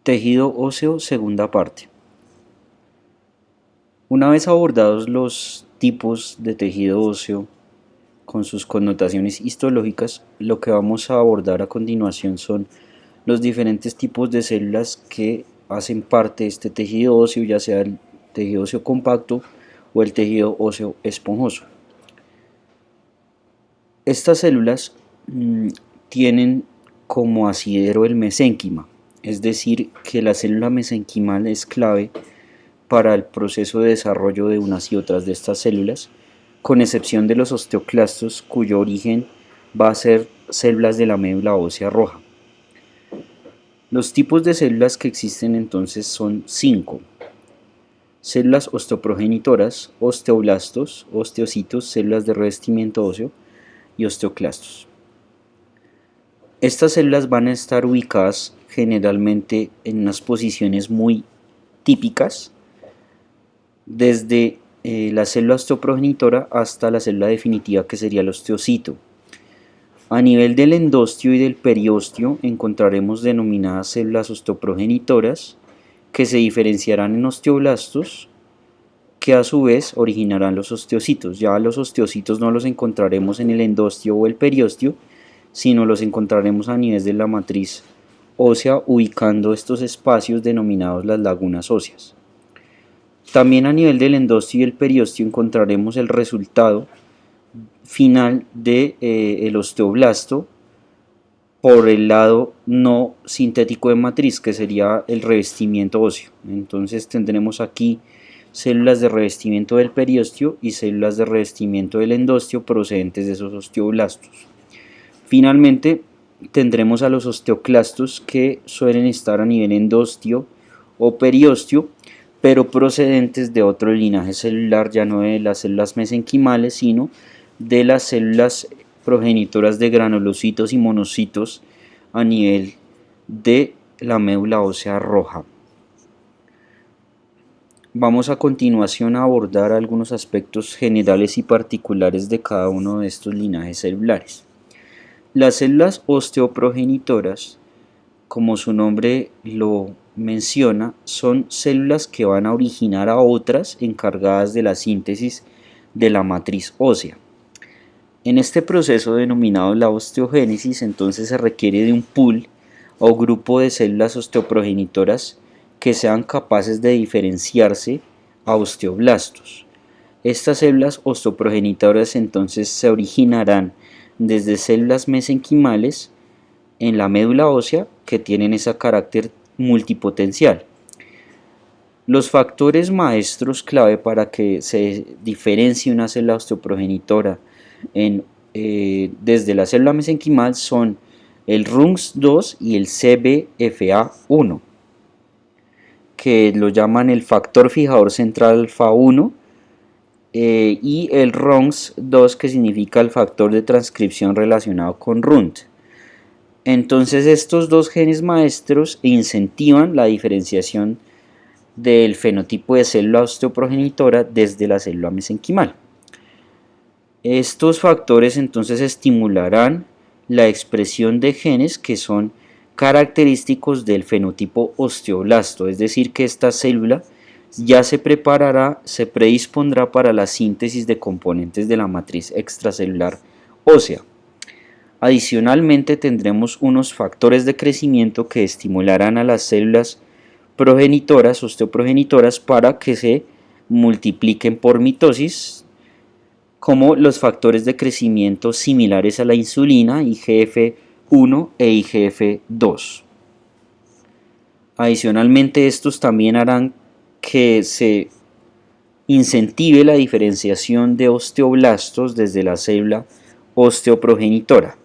Tejido óseo, segunda parte. Una vez abordados los tipos de tejido óseo con sus connotaciones histológicas, lo que vamos a abordar a continuación son los diferentes tipos de células que hacen parte de este tejido óseo, ya sea el tejido óseo compacto o el tejido óseo esponjoso. Estas células tienen como asidero el mesénquima, es decir, que la célula mesenquimal es clave para el proceso de desarrollo de unas y otras de estas células, con excepción de los osteoclastos, cuyo origen va a ser células de la médula ósea roja. Los tipos de células que existen entonces son 5. Células osteoprogenitoras, osteoblastos, osteocitos, células de revestimiento óseo y osteoclastos. Estas células van a estar ubicadas generalmente en unas posiciones muy típicas, desde la célula osteoprogenitora hasta la célula definitiva, que sería el osteocito. A nivel del endostio y del periostio encontraremos denominadas células osteoprogenitoras, que se diferenciarán en osteoblastos, que a su vez originarán los osteocitos. Ya los osteocitos no los encontraremos en el endostio o el periostio, sino los encontraremos a nivel de la matriz ósea, ubicando estos espacios denominados las lagunas óseas. También a nivel del endostio y el periostio encontraremos el resultado final del osteoblasto por el lado no sintético de matriz, que sería el revestimiento óseo. Entonces tendremos aquí células de revestimiento del periostio y células de revestimiento del endostio procedentes de esos osteoblastos. Finalmente tendremos a los osteoclastos, que suelen estar a nivel endostio o periostio, pero procedentes de otro linaje celular, ya no de las células mesenquimales, sino de las células progenitoras de granulocitos y monocitos a nivel de la médula ósea roja. Vamos a continuación a abordar algunos aspectos generales y particulares de cada uno de estos linajes celulares. Las células osteoprogenitoras, como su nombre lo menciona, son células que van a originar a otras encargadas de la síntesis de la matriz ósea. En este proceso denominado la osteogénesis, entonces se requiere de un pool o grupo de células osteoprogenitoras que sean capaces de diferenciarse a osteoblastos. Estas células osteoprogenitoras entonces se originarán desde células mesenquimales en la médula ósea, que tienen ese carácter multipotencial. Los factores maestros clave para que se diferencie una célula osteoprogenitora desde la célula mesenquimal son el RUNX2 y el CBFA1, que lo llaman el factor fijador central alfa 1, y el RUNX2, que significa el factor de transcripción relacionado con RUNT. Entonces estos dos genes maestros incentivan la diferenciación del fenotipo de célula osteoprogenitora desde la célula mesenquimal. Estos factores entonces estimularán la expresión de genes que son característicos del fenotipo osteoblasto, es decir, que esta célula ya se predispondrá para la síntesis de componentes de la matriz extracelular ósea. Adicionalmente tendremos unos factores de crecimiento que estimularán a las células progenitoras, osteoprogenitoras, para que se multipliquen por mitosis, como los factores de crecimiento similares a la insulina, IGF-1 e IGF-2. Adicionalmente, estos también harán que se incentive la diferenciación de osteoblastos desde la célula osteoprogenitora.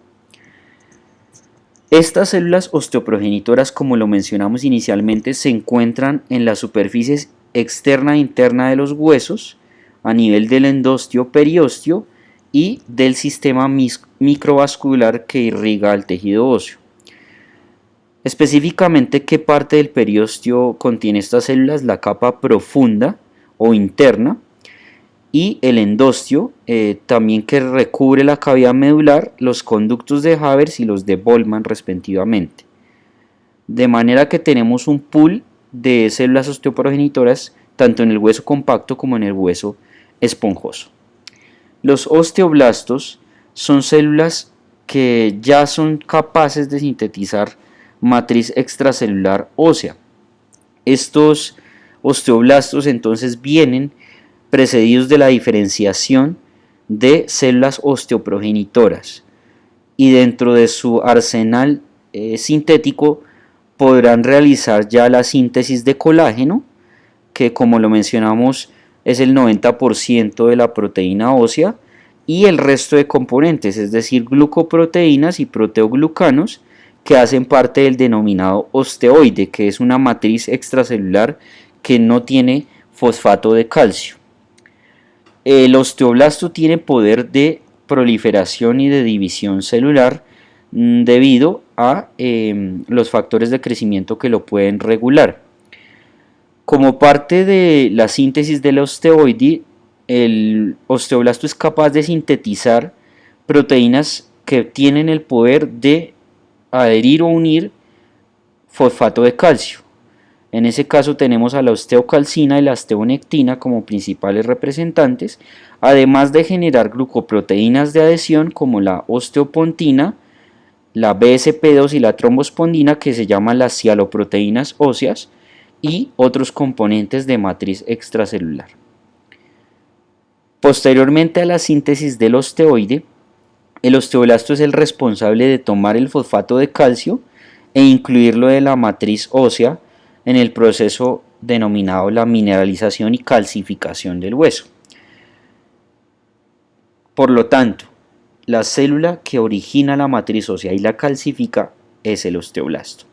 Estas células osteoprogenitoras, como lo mencionamos inicialmente, se encuentran en la superficie externa e interna de los huesos, a nivel del endostio, periostio y del sistema microvascular que irriga el tejido óseo. Específicamente, ¿qué parte del periostio contiene estas células? La capa profunda o interna, y el endostio, también, que recubre la cavidad medular, los conductos de Havers y los de Boltzmann respectivamente. de manera que tenemos un pool de células osteoprogenitoras tanto en el hueso compacto como en el hueso esponjoso. Los osteoblastos son células que ya son capaces de sintetizar matriz extracelular ósea. Estos osteoblastos entonces vienen precedidos de la diferenciación de células osteoprogenitoras y dentro de su arsenal sintético podrán realizar ya la síntesis de colágeno, que como lo mencionamos es el 90% de la proteína ósea, y el resto de componentes, es decir, glucoproteínas y proteoglucanos, que hacen parte del denominado osteoide, que es una matriz extracelular que no tiene fosfato de calcio. El osteoblasto tiene poder de proliferación y de división celular debido a los factores de crecimiento que lo pueden regular. Como parte de la síntesis del osteoide, el osteoblasto es capaz de sintetizar proteínas que tienen el poder de adherir o unir fosfato de calcio. En ese caso tenemos a la osteocalcina y la osteonectina como principales representantes, además de generar glucoproteínas de adhesión como la osteopontina, la BSP2 y la trombospondina, que se llaman las cialoproteínas óseas, y otros componentes de matriz extracelular. Posteriormente a la síntesis del osteoide, el osteoblasto es el responsable de tomar el fosfato de calcio e incluirlo de la matriz ósea en el proceso denominado la mineralización y calcificación del hueso. Por lo tanto, la célula que origina la matriz ósea y la calcifica es el osteoblasto.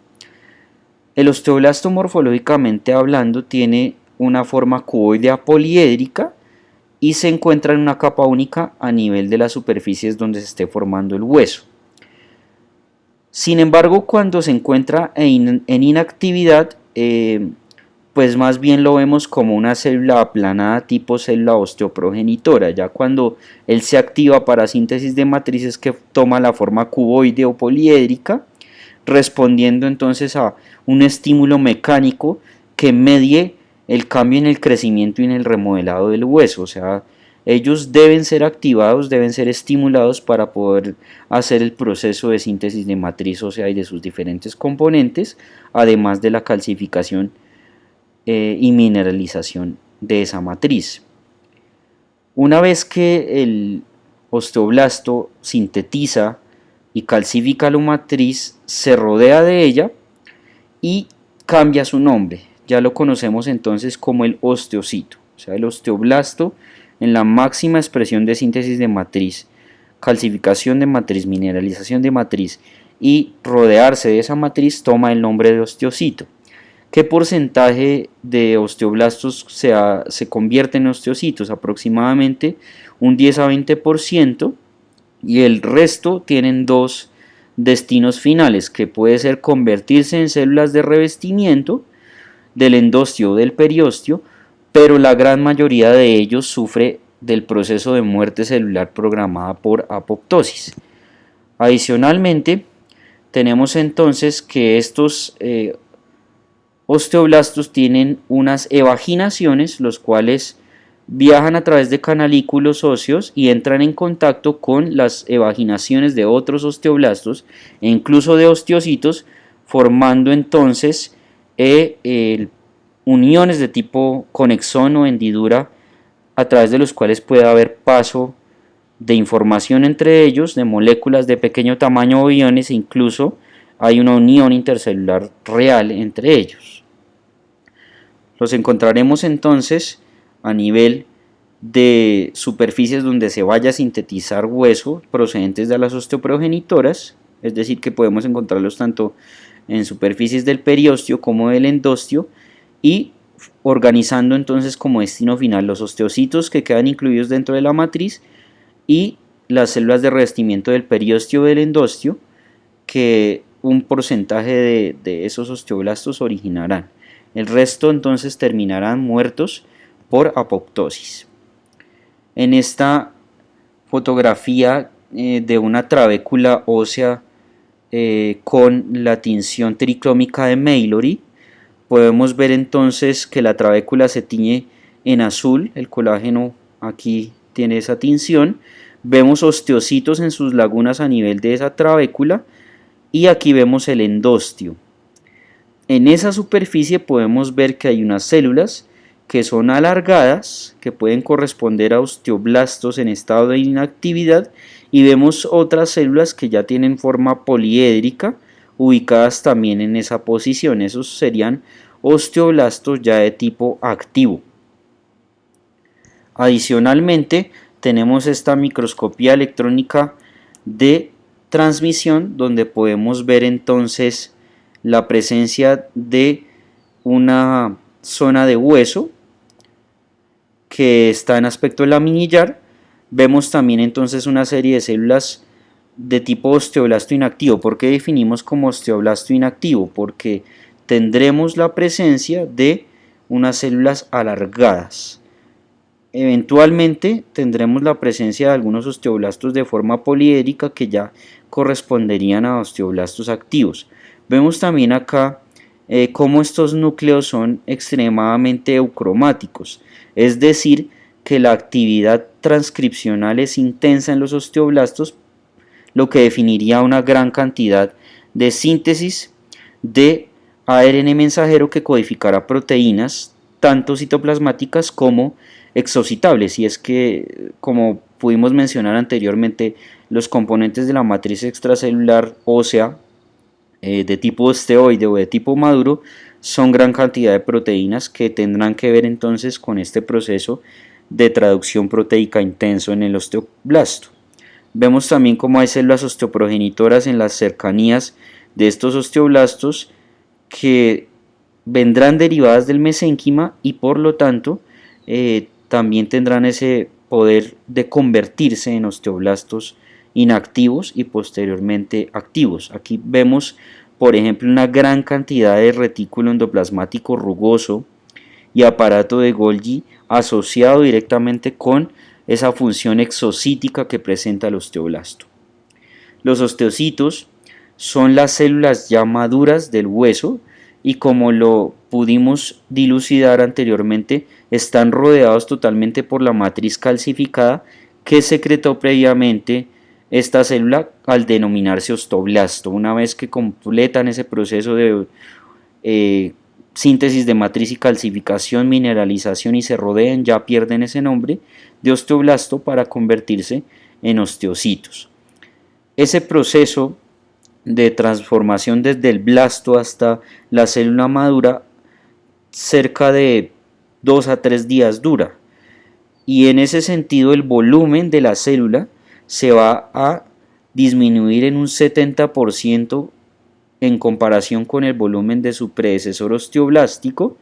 El osteoblasto, morfológicamente hablando, tiene una forma cuboidea poliédrica y se encuentra en una capa única a nivel de las superficies donde se esté formando el hueso. Sin embargo, cuando se encuentra en inactividad, pues más bien lo vemos como una célula aplanada tipo célula osteoprogenitora. Ya cuando él se activa para síntesis de matrices, que toma la forma cuboide o poliédrica, respondiendo entonces a un estímulo mecánico que medie el cambio en el crecimiento y en el remodelado del hueso. O sea, ellos deben ser activados, deben ser estimulados para poder hacer el proceso de síntesis de matriz ósea y de sus diferentes componentes, además de la calcificación y mineralización de esa matriz. Una vez que el osteoblasto sintetiza y calcifica la matriz, se rodea de ella y cambia su nombre. Ya lo conocemos entonces como el osteocito. O sea, el osteoblasto en la máxima expresión de síntesis de matriz, calcificación de matriz, mineralización de matriz y rodearse de esa matriz toma el nombre de osteocito. ¿Qué porcentaje de osteoblastos se convierte en osteocitos? Aproximadamente un 10 a 20%, y el resto tienen dos destinos finales, que puede ser convertirse en células de revestimiento del endostio o del periostio, pero la gran mayoría de ellos sufre del proceso de muerte celular programada por apoptosis. Adicionalmente, tenemos entonces que estos osteoblastos tienen unas evaginaciones, los cuales viajan a través de canalículos óseos y entran en contacto con las evaginaciones de otros osteoblastos e incluso de osteocitos, formando entonces uniones de tipo conexón o hendidura, a través de los cuales puede haber paso de información entre ellos, de moléculas de pequeño tamaño o iones, e incluso hay una unión intercelular real entre ellos. Los encontraremos entonces a nivel de superficies donde se vaya a sintetizar hueso procedentes de las osteoprogenitoras, es decir, que podemos encontrarlos tanto en superficies del periostio como del endostio, y organizando entonces como destino final los osteocitos que quedan incluidos dentro de la matriz y las células de revestimiento del periostio o del endostio, que un porcentaje de esos osteoblastos originarán. El resto entonces terminarán muertos por apoptosis. En esta fotografía de una trabécula ósea con la tinción tricrómica de Mallory, podemos ver entonces que la trabécula se tiñe en azul, el colágeno aquí tiene esa tinción, vemos osteocitos en sus lagunas a nivel de esa trabécula y aquí vemos el endostio. En esa superficie podemos ver que hay unas células que son alargadas, que pueden corresponder a osteoblastos en estado de inactividad, y vemos otras células que ya tienen forma poliédrica, ubicadas también en esa posición. Esos serían osteoblastos ya de tipo activo. Adicionalmente, tenemos esta microscopía electrónica de transmisión, donde podemos ver entonces la presencia de una zona de hueso que está en aspecto laminillar. Vemos también entonces una serie de células de tipo osteoblasto inactivo. ¿Por qué definimos como osteoblasto inactivo? Porque tendremos la presencia de unas células alargadas. Eventualmente tendremos la presencia de algunos osteoblastos de forma poliédrica que ya corresponderían a osteoblastos activos. Vemos también acá cómo estos núcleos son extremadamente eucromáticos, es decir, que la actividad transcripcional es intensa en los osteoblastos, lo que definiría una gran cantidad de síntesis de ARN mensajero que codificará proteínas, tanto citoplasmáticas como exocitables. Y es que, como pudimos mencionar anteriormente, los componentes de la matriz extracelular ósea de tipo osteoide o de tipo maduro son gran cantidad de proteínas que tendrán que ver entonces con este proceso de traducción proteica intenso en el osteoblasto. Vemos también cómo hay células osteoprogenitoras en las cercanías de estos osteoblastos que vendrán derivadas del mesénquima y por lo tanto también tendrán ese poder de convertirse en osteoblastos inactivos y posteriormente activos. Aquí vemos, por ejemplo, una gran cantidad de retículo endoplasmático rugoso y aparato de Golgi asociado directamente con esa función exocítica que presenta el osteoblasto. Los osteocitos son las células ya maduras del hueso y, como lo pudimos dilucidar anteriormente, están rodeados totalmente por la matriz calcificada que secretó previamente esta célula al denominarse osteoblasto. Una vez que completan ese proceso de síntesis de matriz y calcificación, mineralización y se rodean, ya pierden ese nombre de osteoblasto para convertirse en osteocitos. Ese proceso de transformación desde el blasto hasta la célula madura cerca de 2 a 3 días dura, y en ese sentido el volumen de la célula se va a disminuir en un 70% en comparación con el volumen de su predecesor osteoblástico,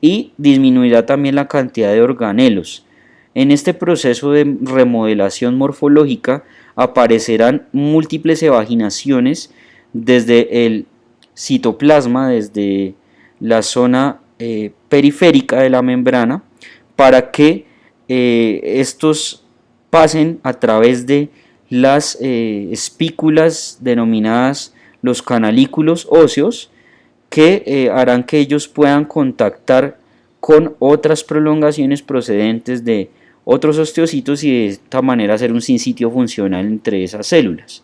y disminuirá también la cantidad de organelos. En este proceso de remodelación morfológica aparecerán múltiples evaginaciones desde el citoplasma, desde la zona periférica de la membrana, para que estos pasen a través de las espículas denominadas los canalículos óseos, que harán que ellos puedan contactar con otras prolongaciones procedentes de otros osteocitos y de esta manera hacer un sinsitio funcional entre esas células.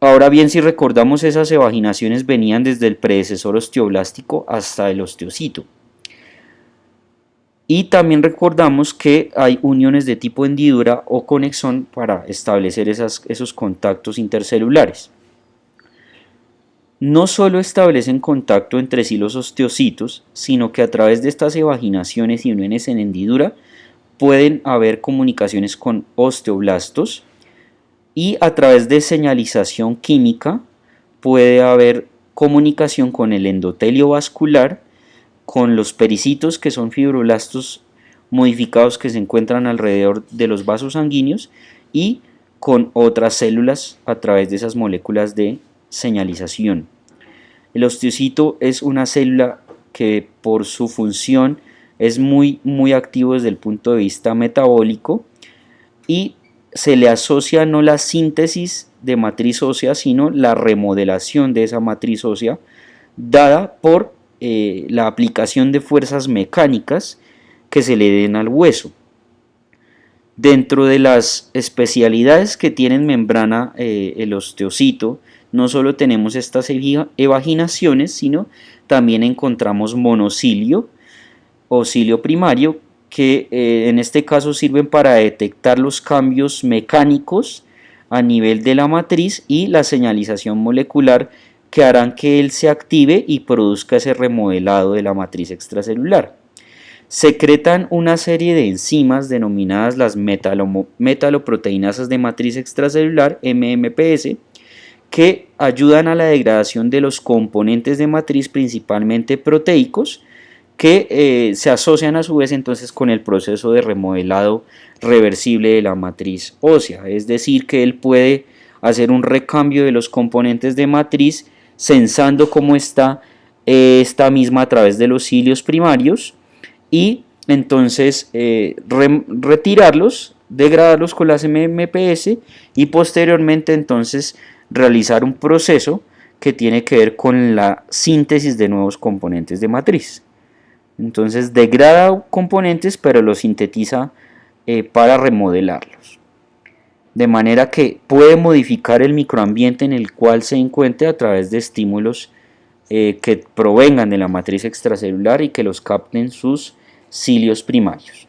Ahora bien, si recordamos, esas evaginaciones venían desde el predecesor osteoblástico hasta el osteocito. Y también recordamos que hay uniones de tipo hendidura o conexón para establecer esos contactos intercelulares. No solo establecen contacto entre sí los osteocitos, sino que a través de estas evaginaciones y uniones en hendidura pueden haber comunicaciones con osteoblastos, y a través de señalización química puede haber comunicación con el endotelio vascular, con los pericitos, que son fibroblastos modificados que se encuentran alrededor de los vasos sanguíneos, y con otras células a través de esas moléculas de señalización. El osteocito es una célula que por su función es muy activo desde el punto de vista metabólico, y se le asocia no la síntesis de matriz ósea, sino la remodelación de esa matriz ósea dada por la aplicación de fuerzas mecánicas que se le den al hueso. Dentro de las especialidades que tiene en membrana el osteocito, no solo tenemos estas evaginaciones, sino también encontramos monocilio o cilio primario, que en este caso sirven para detectar los cambios mecánicos a nivel de la matriz y la señalización molecular que harán que él se active y produzca ese remodelado de la matriz extracelular. Secretan una serie de enzimas denominadas las metaloproteinasas de matriz extracelular, MMPS, que ayudan a la degradación de los componentes de matriz, principalmente proteicos, que se asocian a su vez entonces con el proceso de remodelado reversible de la matriz ósea, es decir, que él puede hacer un recambio de los componentes de matriz sensando cómo está esta misma a través de los cilios primarios y entonces retirarlos, degradarlos con las MMPS y posteriormente entonces realizar un proceso que tiene que ver con la síntesis de nuevos componentes de matriz. Entonces degrada componentes pero los sintetiza para remodelarlos. De manera que puede modificar el microambiente en el cual se encuentre a través de estímulos que provengan de la matriz extracelular y que los capten sus cilios primarios.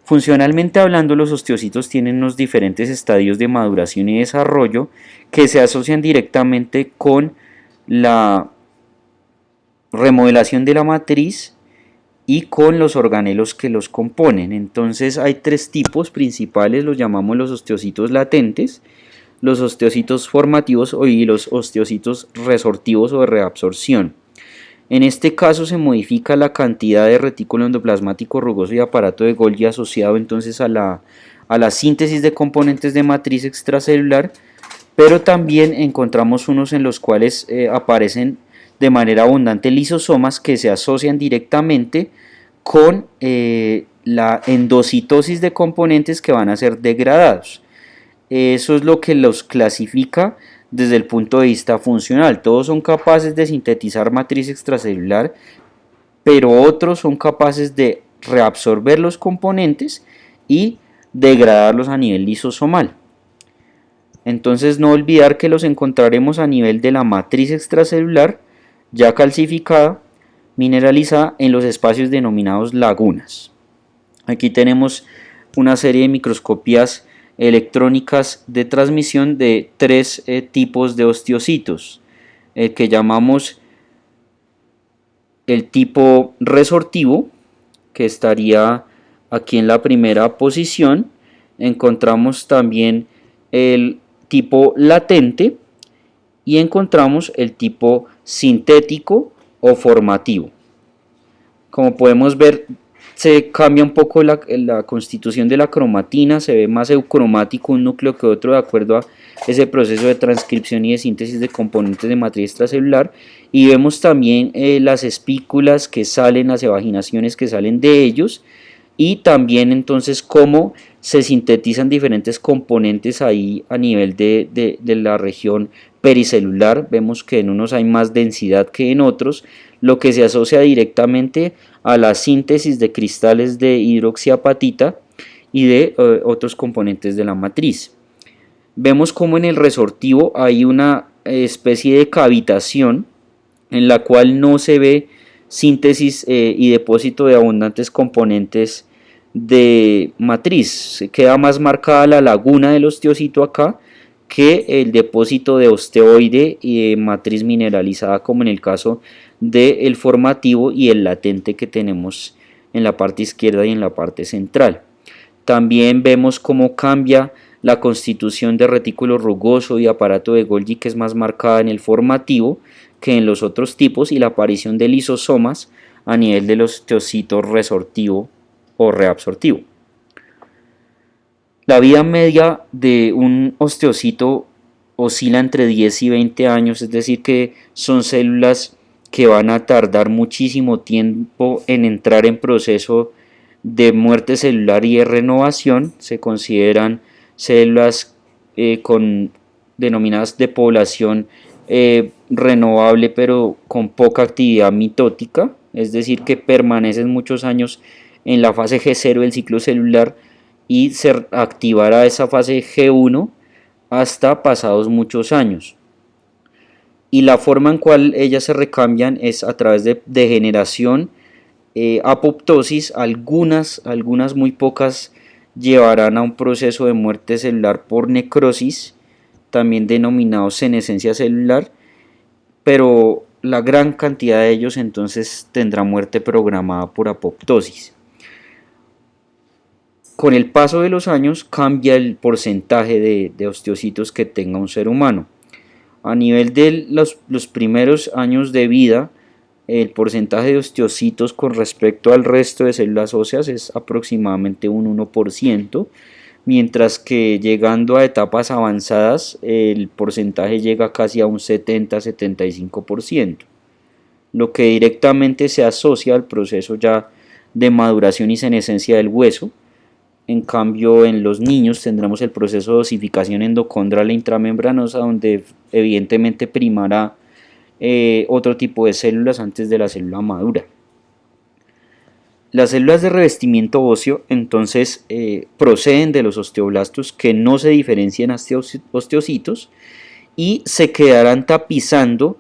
Funcionalmente hablando, los osteocitos tienen unos diferentes estadios de maduración y desarrollo que se asocian directamente con la remodelación de la matriz y con los organelos que los componen. Entonces hay tres tipos principales, los llamamos los osteocitos latentes, los osteocitos formativos y los osteocitos resortivos o de reabsorción. En este caso se modifica la cantidad de retículo endoplasmático rugoso y aparato de Golgi asociado entonces a la síntesis de componentes de matriz extracelular, pero también encontramos unos en los cuales aparecen de manera abundante lisosomas que se asocian directamente con la endocitosis de componentes que van a ser degradados. Eso es lo que los clasifica desde el punto de vista funcional. Todos son capaces de sintetizar matriz extracelular, pero otros son capaces de reabsorber los componentes y degradarlos a nivel lisosomal. Entonces no olvidar que los encontraremos a nivel de la matriz extracelular ya calcificada, mineralizada en los espacios denominados lagunas. Aquí tenemos una serie de microscopías electrónicas de transmisión de tres tipos de osteocitos, que llamamos el tipo resortivo, que estaría aquí en la primera posición. Encontramos también el tipo latente y encontramos el tipo sintético o formativo. Como podemos ver, se cambia un poco la constitución de la cromatina, se ve más eucromático un núcleo que otro de acuerdo a ese proceso de transcripción y de síntesis de componentes de matriz extracelular, y vemos también las espículas que salen, las evaginaciones que salen de ellos, y también entonces cómo se sintetizan diferentes componentes ahí a nivel de la región pericelular. Vemos que en unos hay más densidad que en otros, lo que se asocia directamente a la síntesis de cristales de hidroxiapatita y de otros componentes de la matriz. Vemos como en el resortivo hay una especie de cavitación en la cual no se ve síntesis y depósito de abundantes componentes de matriz. Se queda más marcada la laguna del osteocito acá que el depósito de osteoide y de matriz mineralizada, como en el caso del formativo y el latente que tenemos en la parte izquierda y en la parte central. También vemos cómo cambia la constitución de retículo rugoso y aparato de Golgi, que es más marcada en el formativo que en los otros tipos, y la aparición de lisosomas a nivel del osteocito resortivo o reabsortivo. La vida media de un osteocito oscila entre 10 y 20 años, es decir que son células que van a tardar muchísimo tiempo en entrar en proceso de muerte celular y de renovación. Se consideran células denominadas de población renovable pero con poca actividad mitótica, es decir, que permanecen muchos años en la fase G0 del ciclo celular y se activará esa fase G1 hasta pasados muchos años. Y la forma en cual ellas se recambian es a través de degeneración, apoptosis, algunas muy pocas llevarán a un proceso de muerte celular por necrosis, también denominado senescencia celular, pero la gran cantidad de ellos entonces tendrá muerte programada por apoptosis. Con el paso de los años cambia el porcentaje de osteocitos que tenga un ser humano. A nivel de los primeros años de vida, el porcentaje de osteocitos con respecto al resto de células óseas es aproximadamente un 1%, mientras que llegando a etapas avanzadas el porcentaje llega casi a un 70-75%, lo que directamente se asocia al proceso ya de maduración y senescencia del hueso. En cambio, en los niños tendremos el proceso de osificación endocondral e intramembranosa, donde evidentemente primará otro tipo de células antes de la célula madura. Las células de revestimiento óseo entonces proceden de los osteoblastos, que no se diferencian a osteocitos y se quedarán tapizando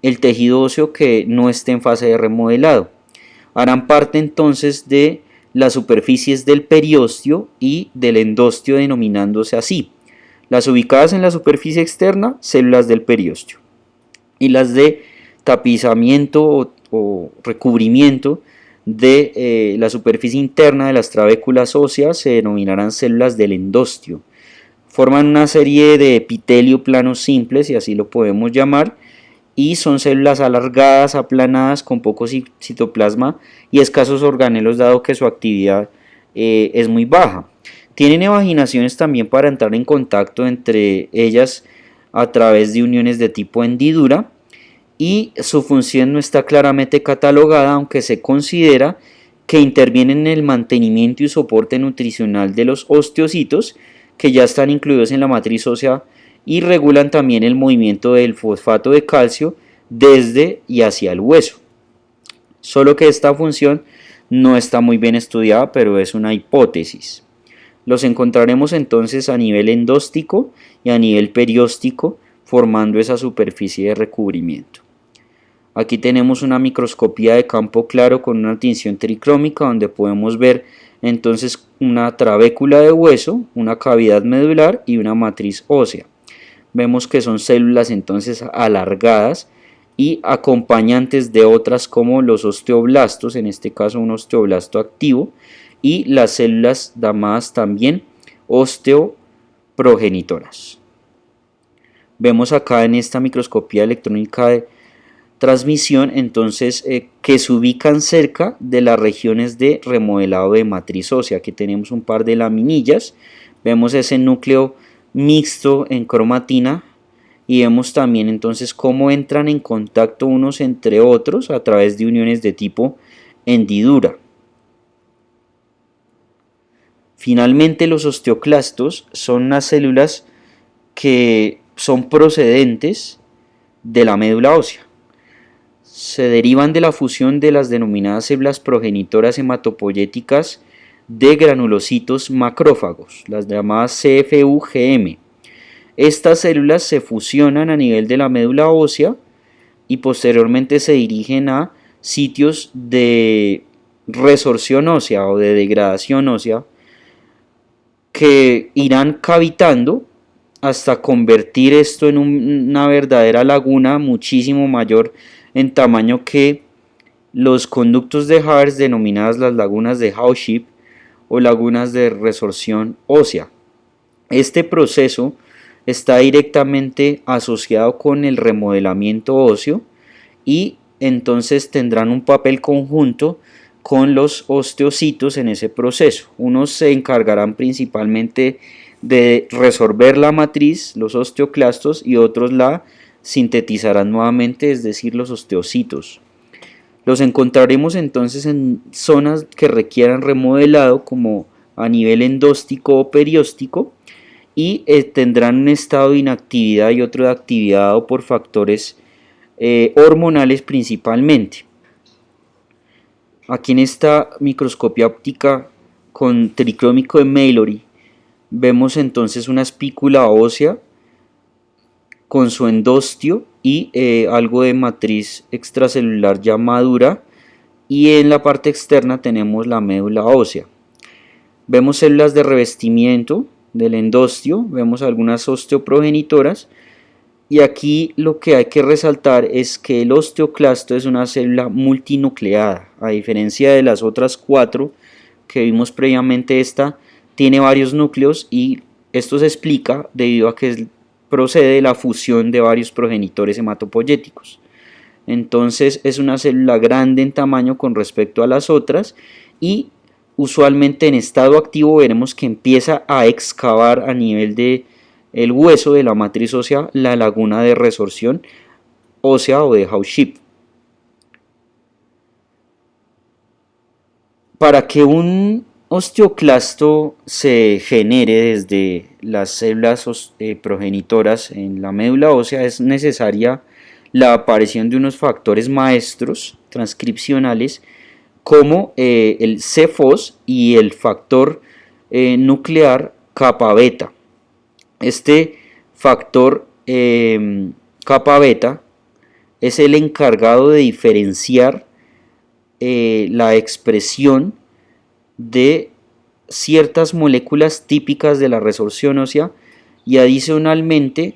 el tejido óseo que no esté en fase de remodelado. Harán parte entonces de las superficies del periósteo y del endostio, denominándose así. Las ubicadas en la superficie externa, células del periósteo, y las de tapizamiento o recubrimiento de la superficie interna de las trabéculas óseas se denominarán células del endostio. Forman una serie de epitelio planos simples, si así lo podemos llamar, y son células alargadas, aplanadas, con poco citoplasma y escasos organelos, dado que su actividad es muy baja. Tienen evaginaciones también para entrar en contacto entre ellas a través de uniones de tipo hendidura, y su función no está claramente catalogada, aunque se considera que intervienen en el mantenimiento y soporte nutricional de los osteocitos, que ya están incluidos en la matriz ósea, y regulan también el movimiento del fosfato de calcio desde y hacia el hueso. Solo que esta función no está muy bien estudiada, pero es una hipótesis. Los encontraremos entonces a nivel endóstico y a nivel perióstico, formando esa superficie de recubrimiento. Aquí tenemos una microscopía de campo claro con una tinción tricrómica, donde podemos ver entonces una trabécula de hueso, una cavidad medular y una matriz ósea. Vemos que son células entonces alargadas y acompañantes de otras como los osteoblastos, en este caso un osteoblasto activo, y las células llamadas también osteoprogenitoras. Vemos acá en esta microscopía electrónica de transmisión entonces que se ubican cerca de las regiones de remodelado de matriz ósea. Aquí tenemos un par de laminillas, vemos ese núcleo mixto en cromatina y vemos también entonces cómo entran en contacto unos entre otros a través de uniones de tipo hendidura. Finalmente, los osteoclastos son unas células que son procedentes de la médula ósea. Se derivan de la fusión de las denominadas células progenitoras hematopoyéticas de granulocitos macrófagos, las llamadas CFU-GM. Estas células se fusionan a nivel de la médula ósea y posteriormente se dirigen a sitios de resorción ósea o de degradación ósea, que irán cavitando hasta convertir esto en una verdadera laguna muchísimo mayor en tamaño que los conductos de Haars, denominadas las lagunas de Hauship o lagunas de resorción ósea. Este proceso está directamente asociado con el remodelamiento óseo y entonces tendrán un papel conjunto con los osteocitos en ese proceso. Unos se encargarán principalmente de resolver la matriz, los osteoclastos, y otros la sintetizarán nuevamente, es decir, los osteocitos. Los encontraremos entonces en zonas que requieran remodelado, como a nivel endóstico o perióstico, y tendrán un estado de inactividad y otro de actividad dado por factores hormonales principalmente. Aquí en esta microscopia óptica con tricrómico de Mallory vemos entonces una espícula ósea con su endostio y algo de matriz extracelular ya madura, y en la parte externa tenemos la médula ósea. Vemos células de revestimiento del endostio, vemos algunas osteoprogenitoras, y aquí lo que hay que resaltar es que el osteoclasto es una célula multinucleada. A diferencia de las otras 4 que vimos previamente, esta tiene varios núcleos, y esto se explica debido a que procede de la fusión de varios progenitores hematopoyéticos. Entonces es una célula grande en tamaño con respecto a las otras, y usualmente en estado activo veremos que empieza a excavar a nivel de el hueso de la matriz ósea la laguna de resorción ósea o de House-Ship. Para que un osteoclasto se genere desde las células progenitoras en la médula ósea, es necesaria la aparición de unos factores maestros transcripcionales como el CFOS y el factor nuclear kappa beta. Este factor kappa beta es el encargado de diferenciar la expresión de ciertas moléculas típicas de la resorción ósea, y adicionalmente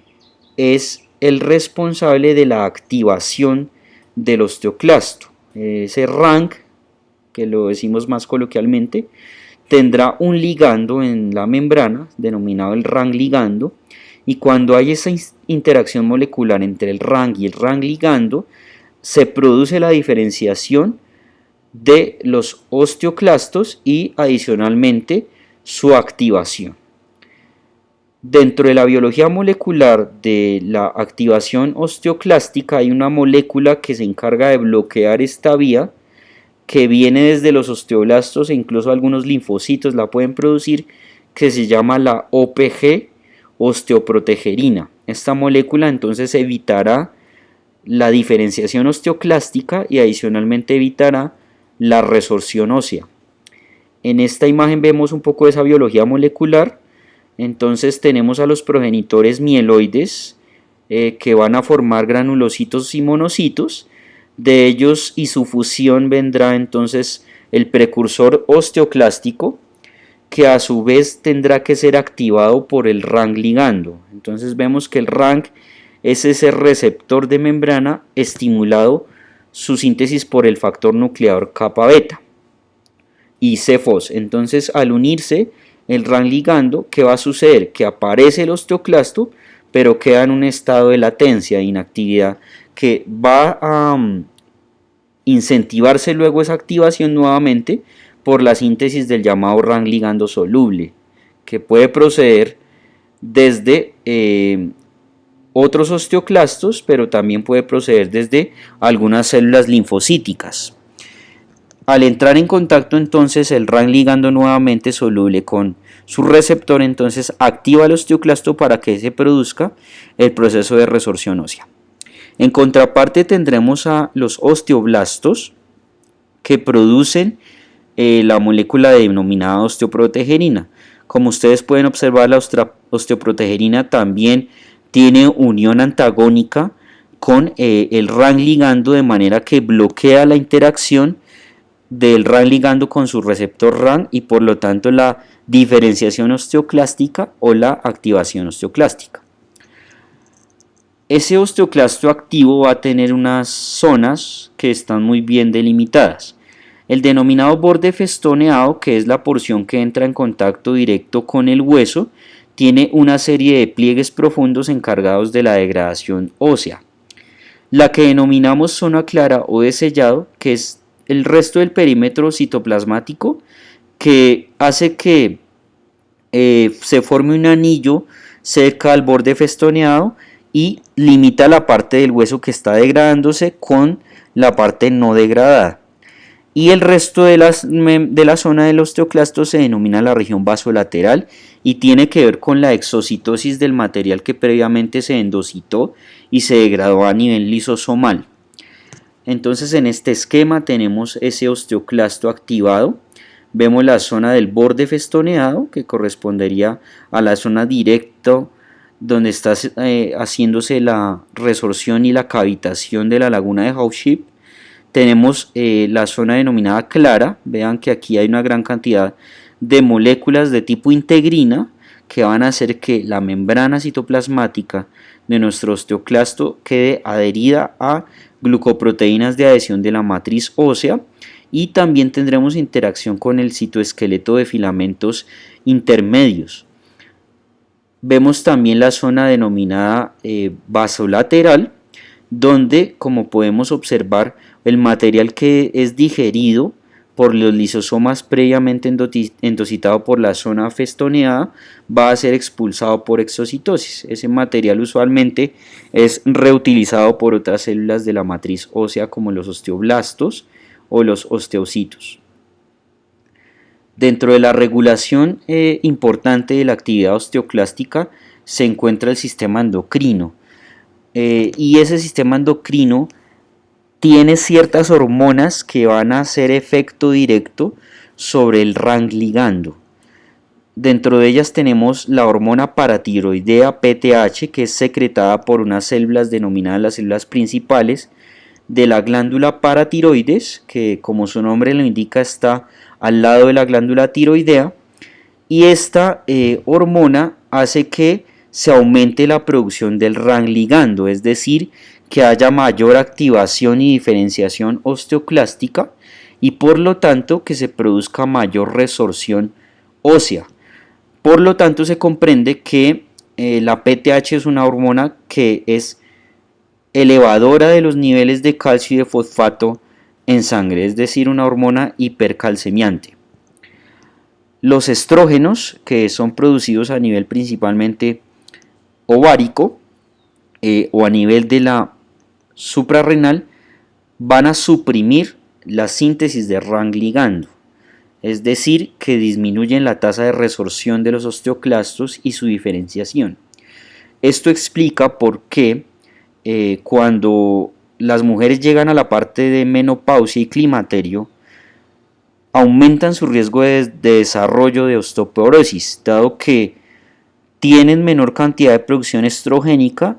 es el responsable de la activación del osteoclasto. Ese RANG, que lo decimos más coloquialmente, tendrá un ligando en la membrana denominado el RANG ligando, y cuando hay esa interacción molecular entre el RANG y el RANG ligando, se produce la diferenciación de los osteoclastos y adicionalmente su activación. Dentro de la biología molecular de la activación osteoclástica hay una molécula que se encarga de bloquear esta vía, que viene desde los osteoblastos, e incluso algunos linfocitos la pueden producir, que se llama la OPG, osteoprotegerina. Esta molécula entonces evitará la diferenciación osteoclástica y adicionalmente evitará la resorción ósea. En esta imagen vemos un poco de esa biología molecular. Entonces tenemos a los progenitores mieloides que van a formar granulocitos y monocitos. De ellos y su fusión vendrá entonces el precursor osteoclástico, que a su vez tendrá que ser activado por el RANG ligando. Entonces vemos que el RANG es ese receptor de membrana estimulado su síntesis por el factor nuclear kappa beta y CFOS. Entonces al unirse el RANG ligando, ¿qué va a suceder? Que aparece el osteoclasto, pero queda en un estado de latencia, de inactividad, que va a incentivarse luego esa activación nuevamente por la síntesis del llamado RANG ligando soluble, que puede proceder desde otros osteoclastos, pero también puede proceder desde algunas células linfocíticas. Al entrar en contacto entonces el RANG ligando nuevamente soluble con su receptor, entonces activa el osteoclasto para que se produzca el proceso de resorción ósea. En contraparte tendremos a los osteoblastos, que producen la molécula denominada osteoprotegerina. Como ustedes pueden observar, la osteoprotegerina también tiene unión antagónica con el RANG ligando, de manera que bloquea la interacción del RANG ligando con su receptor RANG y por lo tanto la diferenciación osteoclástica o la activación osteoclástica. Ese osteoclasto activo va a tener unas zonas que están muy bien delimitadas. El denominado borde festoneado, que es la porción que entra en contacto directo con el hueso, tiene una serie de pliegues profundos encargados de la degradación ósea. La que denominamos zona clara o de sellado, que es el resto del perímetro citoplasmático, que hace que se forme un anillo cerca al borde festoneado y limita la parte del hueso que está degradándose con la parte no degradada. y el resto de la zona del osteoclasto se denomina la región basolateral y tiene que ver con la exocitosis del material que previamente se endocitó y se degradó a nivel lisosomal. Entonces en este esquema tenemos ese osteoclasto activado. Vemos la zona del borde festoneado, que correspondería a la zona directa donde está haciéndose la resorción y la cavitación de la laguna de Howship. Tenemos la zona denominada clara. Vean que aquí hay una gran cantidad de moléculas de tipo integrina que van a hacer que la membrana citoplasmática de nuestro osteoclasto quede adherida a glucoproteínas de adhesión de la matriz ósea, y también tendremos interacción con el citoesqueleto de filamentos intermedios. Vemos también la zona denominada basolateral, donde, como podemos observar, el material que es digerido por los lisosomas previamente endocitado por la zona festoneada va a ser expulsado por exocitosis. Ese material usualmente es reutilizado por otras células de la matriz ósea como los osteoblastos o los osteocitos. Dentro de la regulación importante de la actividad osteoclástica se encuentra el sistema endocrino, y ese sistema endocrino tiene ciertas hormonas que van a hacer efecto directo sobre el RANG ligando. Dentro de ellas tenemos la hormona paratiroidea PTH, que es secretada por unas células denominadas las células principales de la glándula paratiroides, que como su nombre lo indica está al lado de la glándula tiroidea, y esta hormona hace que se aumente la producción del RANG ligando, es decir, que haya mayor activación y diferenciación osteoclástica y por lo tanto que se produzca mayor resorción ósea. Por lo tanto se comprende que la PTH es una hormona que es elevadora de los niveles de calcio y de fosfato en sangre, es decir, una hormona hipercalcemiante. Los estrógenos, que son producidos a nivel principalmente ovárico o a nivel de la suprarrenal, van a suprimir la síntesis de RANG ligando, es decir, que disminuyen la tasa de resorción de los osteoclastos y su diferenciación. Esto explica por qué cuando las mujeres llegan a la parte de menopausia y climaterio, aumentan su riesgo de desarrollo de osteoporosis, dado que tienen menor cantidad de producción estrogénica,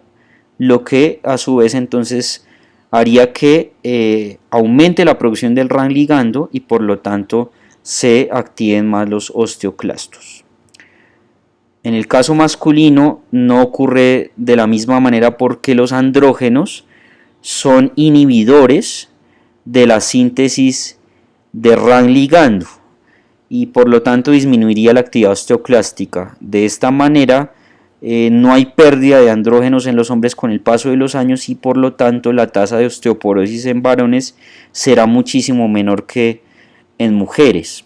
lo que a su vez entonces haría que aumente la producción del RANG ligando y por lo tanto se activen más los osteoclastos. En el caso masculino no ocurre de la misma manera porque los andrógenos son inhibidores de la síntesis de RANG ligando y por lo tanto disminuiría la actividad osteoclástica. De esta manera no hay pérdida de andrógenos en los hombres con el paso de los años y por lo tanto la tasa de osteoporosis en varones será muchísimo menor que en mujeres.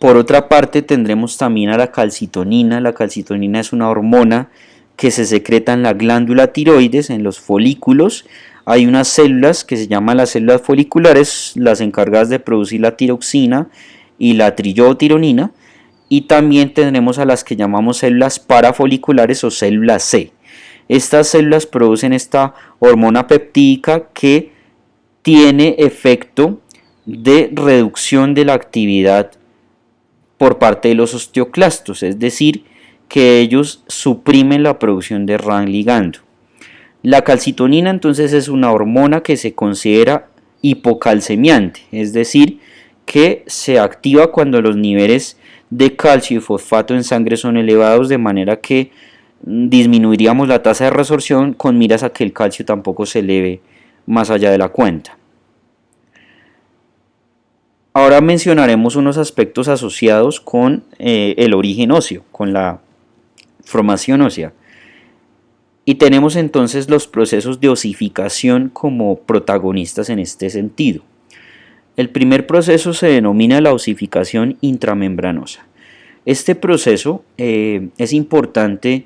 Por otra parte tendremos también a la calcitonina. La calcitonina es una hormona que se secreta en la glándula tiroides, en los folículos. Hay unas células que se llaman las células foliculares, las encargadas de producir la tiroxina y la triotironina, y también tendremos a las que llamamos células parafoliculares o células C. Estas células producen esta hormona peptídica que tiene efecto de reducción de la actividad por parte de los osteoclastos, es decir, que ellos suprimen la producción de RANG ligando. La calcitonina entonces es una hormona que se considera hipocalcemiante, es decir, que se activa cuando los niveles de calcio y fosfato en sangre son elevados, de manera que disminuiríamos la tasa de resorción con miras a que el calcio tampoco se eleve más allá de la cuenta. Ahora mencionaremos unos aspectos asociados con el origen óseo, con la formación ósea. Y tenemos entonces los procesos de osificación como protagonistas en este sentido. El primer proceso se denomina la osificación intramembranosa. Este proceso es importante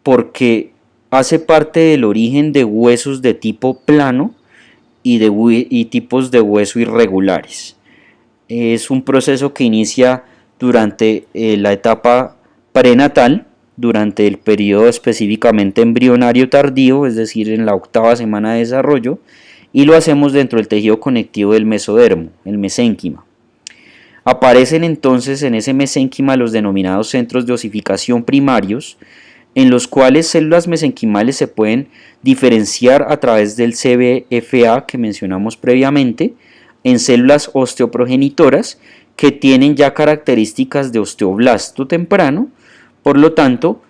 porque hace parte del origen de huesos de tipo plano y tipos de hueso irregulares. Es un proceso que inicia durante la etapa prenatal, durante el periodo específicamente embrionario tardío, es decir, en la octava semana de desarrollo, y lo hacemos dentro del tejido conectivo del mesodermo, el mesénquima. Aparecen entonces en ese mesénquima los denominados centros de osificación primarios, en los cuales células mesenquimales se pueden diferenciar a través del CBFA que mencionamos previamente, en células osteoprogenitoras que tienen ya características de osteoblasto temprano, por lo tanto,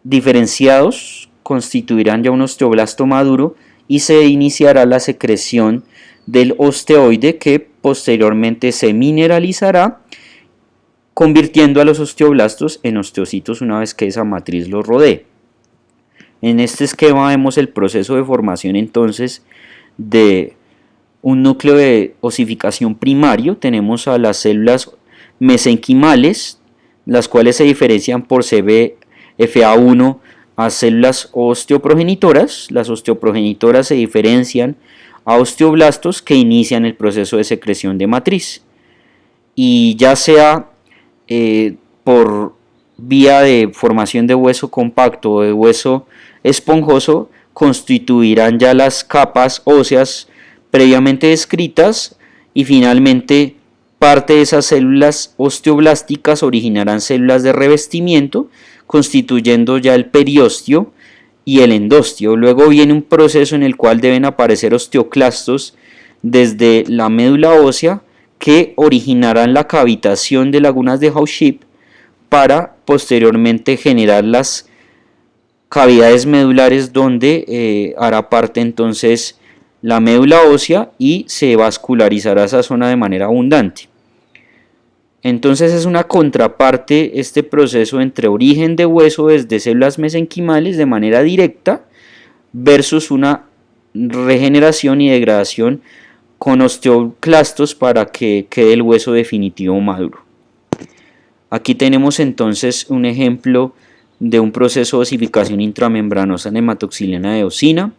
diferenciados constituirán ya un osteoblasto maduro y se iniciará la secreción del osteoide que posteriormente se mineralizará, convirtiendo a los osteoblastos en osteocitos una vez que esa matriz los rodee. En este esquema vemos el proceso de formación entonces de un núcleo de osificación primario. Tenemos a las células mesenquimales, las cuales se diferencian por CBFA1 a células osteoprogenitoras. Las osteoprogenitoras se diferencian a osteoblastos que inician el proceso de secreción de matriz. Y ya sea por vía de formación de hueso compacto o de hueso esponjoso, constituirán ya las capas óseas previamente descritas y finalmente parte de esas células osteoblásticas originarán células de revestimiento, constituyendo ya el periósteo y el endostio. Luego viene un proceso en el cual deben aparecer osteoclastos desde la médula ósea que originarán la cavitación de lagunas de Hauship para posteriormente generar las cavidades medulares donde hará parte entonces la médula ósea y se vascularizará esa zona de manera abundante. Entonces es una contraparte este proceso entre origen de hueso desde células mesenquimales de manera directa versus una regeneración y degradación con osteoclastos para que quede el hueso definitivo maduro. Aquí tenemos entonces un ejemplo de un proceso de osificación intramembranosa en hematoxilina de eosina.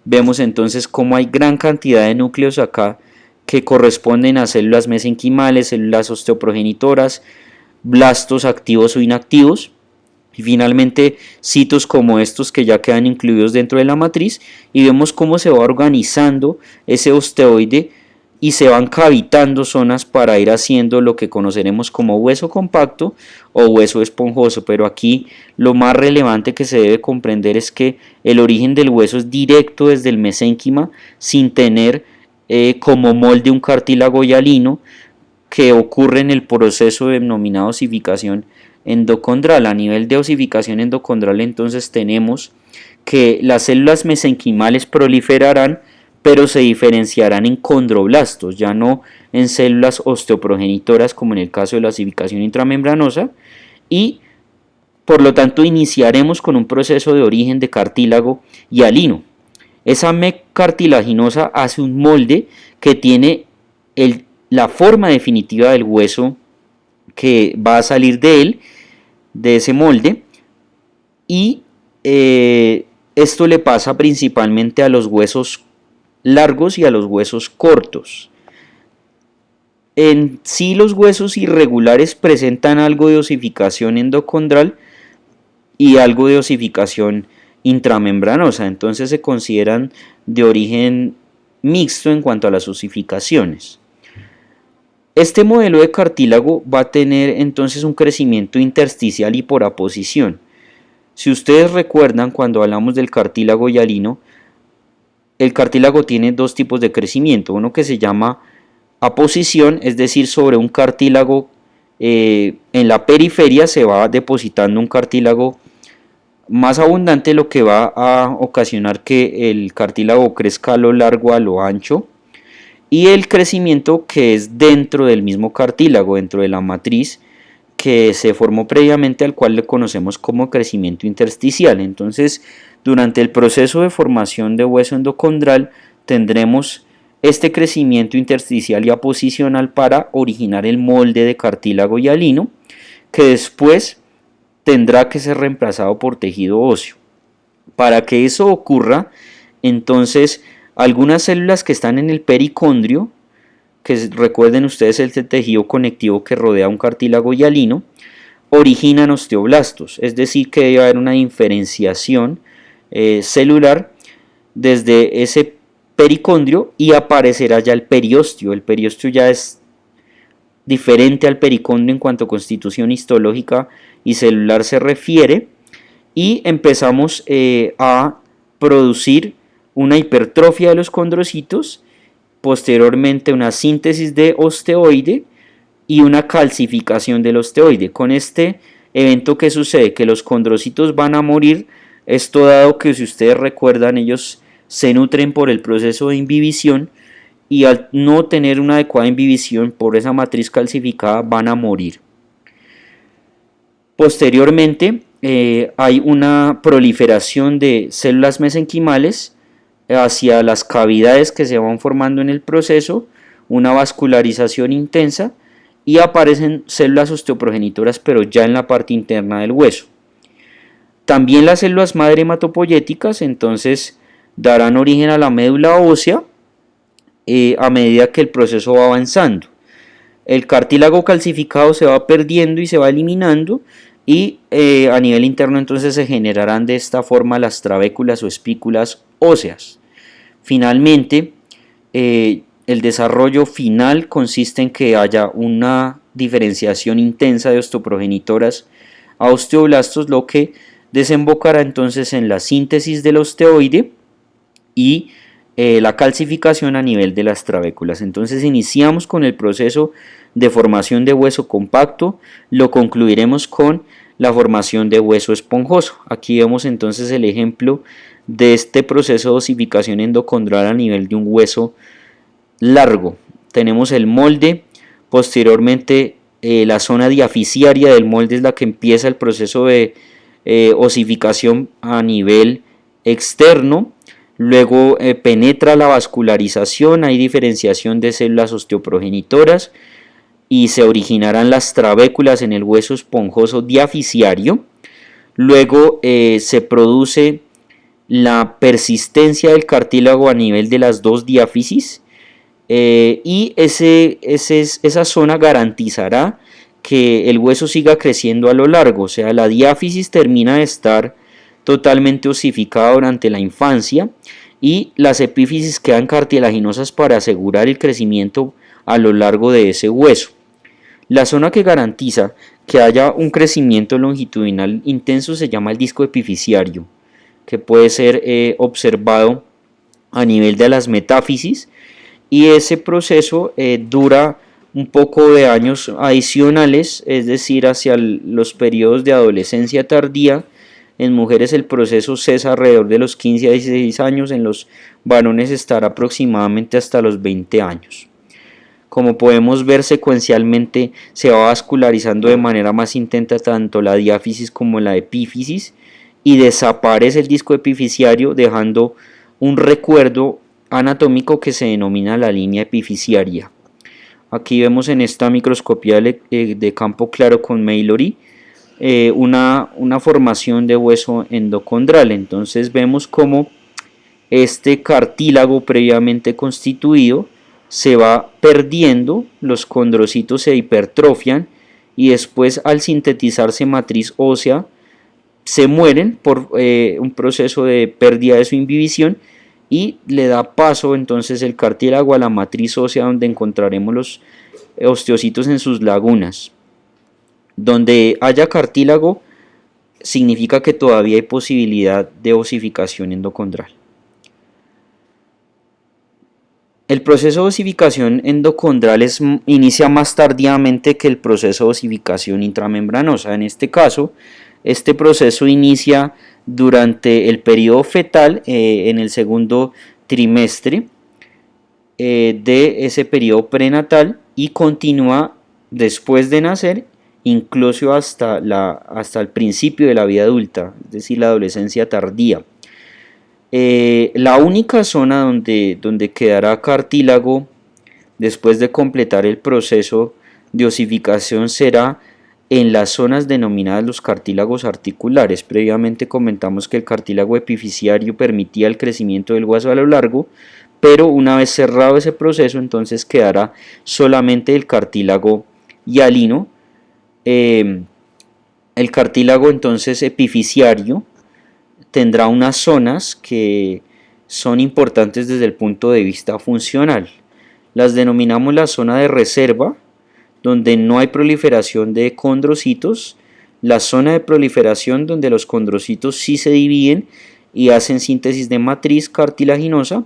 Vemos entonces cómo hay gran cantidad de núcleos acá que corresponden a células mesenquimales, células osteoprogenitoras, blastos activos o inactivos, y finalmente citos como estos que ya quedan incluidos dentro de la matriz, y vemos cómo se va organizando ese osteoide y se van cavitando zonas para ir haciendo lo que conoceremos como hueso compacto o hueso esponjoso. Pero aquí lo más relevante que se debe comprender es que el origen del hueso es directo desde el mesénquima, sin tener como molde un cartílago hialino que ocurre en el proceso denominado osificación endocondral. A nivel de osificación endocondral entonces tenemos que las células mesenquimales proliferarán, pero se diferenciarán en condroblastos, ya no en células osteoprogenitoras como en el caso de la osificación intramembranosa, y por lo tanto iniciaremos con un proceso de origen de cartílago hialino. Esa MEC cartilaginosa hace un molde que tiene la forma definitiva del hueso que va a salir de él, de ese molde, y esto le pasa principalmente a los huesos largos y a los huesos cortos. En sí los huesos irregulares presentan algo de osificación endocondral y algo de osificación intramembranosa, entonces se consideran de origen mixto en cuanto a las osificaciones. Este modelo de cartílago va a tener entonces un crecimiento intersticial y por aposición. Si ustedes recuerdan, cuando hablamos del cartílago hialino, el cartílago tiene dos tipos de crecimiento, uno que se llama aposición, es decir, sobre un cartílago en la periferia se va depositando un cartílago más abundante, lo que va a ocasionar que el cartílago crezca a lo largo, a lo ancho, y el crecimiento que es dentro del mismo cartílago, dentro de la matriz que se formó previamente, al cual le conocemos como crecimiento intersticial. Entonces, durante el proceso de formación de hueso endocondral tendremos este crecimiento intersticial y aposicional para originar el molde de cartílago hialino, que después tendrá que ser reemplazado por tejido óseo. Para que eso ocurra, entonces Algunas células que están en el pericondrio, recuerden ustedes el tejido conectivo que rodea un cartílago hialino, originan osteoblastos, es decir que debe haber una diferenciación celular desde ese pericondrio y aparecerá ya el periósteo. El periósteo ya es diferente al pericondrio en cuanto a constitución histológica y celular se refiere, y empezamos a producir una hipertrofia de los condrocitos, posteriormente una síntesis de osteoide y una calcificación del osteoide. Con este evento, ¿qué sucede? Que los condrocitos van a morir, esto dado que, si ustedes recuerdan, ellos se nutren por el proceso de imbibición, y al no tener una adecuada imbibición por esa matriz calcificada van a morir. Posteriormente hay una proliferación de células mesenquimales hacia las cavidades que se van formando en el proceso, una vascularización intensa, y aparecen células osteoprogenitoras pero ya en la parte interna del hueso. También las células madre hematopoyéticas entonces darán origen a la médula ósea a medida que el proceso va avanzando. El cartílago calcificado se va perdiendo y se va eliminando, y a nivel interno entonces se generarán de esta forma las trabéculas o espículas óseas. Finalmente, el desarrollo final consiste en que haya una diferenciación intensa de osteoprogenitoras a osteoblastos, lo que desembocará entonces en la síntesis del osteoide y la calcificación a nivel de las trabéculas. Entonces iniciamos con el proceso de formación de hueso compacto, lo concluiremos con la formación de hueso esponjoso. Aquí vemos entonces el ejemplo de este proceso de osificación endocondral a nivel de un hueso largo. Tenemos el molde, posteriormente la zona diaficiaria del molde es la que empieza el proceso de osificación a nivel externo. Luego penetra la vascularización, hay diferenciación de células osteoprogenitoras y se originarán las trabéculas en el hueso esponjoso diaficiario. Luego se produce la persistencia del cartílago a nivel de las dos diáfisis, y esa zona garantizará que el hueso siga creciendo a lo largo, o sea, la diáfisis termina de estar totalmente osificada durante la infancia y las epífisis quedan cartilaginosas para asegurar el crecimiento a lo largo de ese hueso. La zona que garantiza que haya un crecimiento longitudinal intenso se llama el disco epifisiario, que puede ser observado a nivel de las metáfisis, y ese proceso dura un poco de años adicionales, es decir, hacia los periodos de adolescencia tardía. En mujeres el proceso cesa alrededor de los 15 a 16 años, en los varones estará aproximadamente hasta los 20 años. Como podemos ver, secuencialmente se va vascularizando de manera más intensa tanto la diáfisis como la epífisis, y desaparece el disco epifisiario dejando un recuerdo anatómico que se denomina la línea epifisiaria. Aquí vemos en esta microscopía de campo claro con Mallory una formación de hueso endocondral. Entonces vemos cómo este cartílago previamente constituido se va perdiendo, los condrocitos se hipertrofian y después, al sintetizarse matriz ósea, se mueren por un proceso de pérdida de su imbibición, y le da paso entonces el cartílago a la matriz ósea, donde encontraremos los osteocitos en sus lagunas. Donde haya cartílago significa que todavía hay posibilidad de osificación endocondral. El proceso de osificación endocondral inicia más tardíamente que el proceso de osificación intramembranosa. En este caso, este proceso inicia durante el periodo fetal, en el segundo trimestre de ese periodo prenatal, y continúa después de nacer, incluso hasta el principio de la vida adulta, es decir, la adolescencia tardía. La única zona donde quedará cartílago después de completar el proceso de osificación será en las zonas denominadas los cartílagos articulares. Previamente comentamos que el cartílago epifisiario permitía el crecimiento del hueso a lo largo, pero una vez cerrado ese proceso, entonces quedará solamente el cartílago hialino. El cartílago entonces epifisiario tendrá unas zonas que son importantes desde el punto de vista funcional. Las denominamos la zona de reserva, donde no hay proliferación de condrocitos, la zona de proliferación, donde los condrocitos sí se dividen y hacen síntesis de matriz cartilaginosa,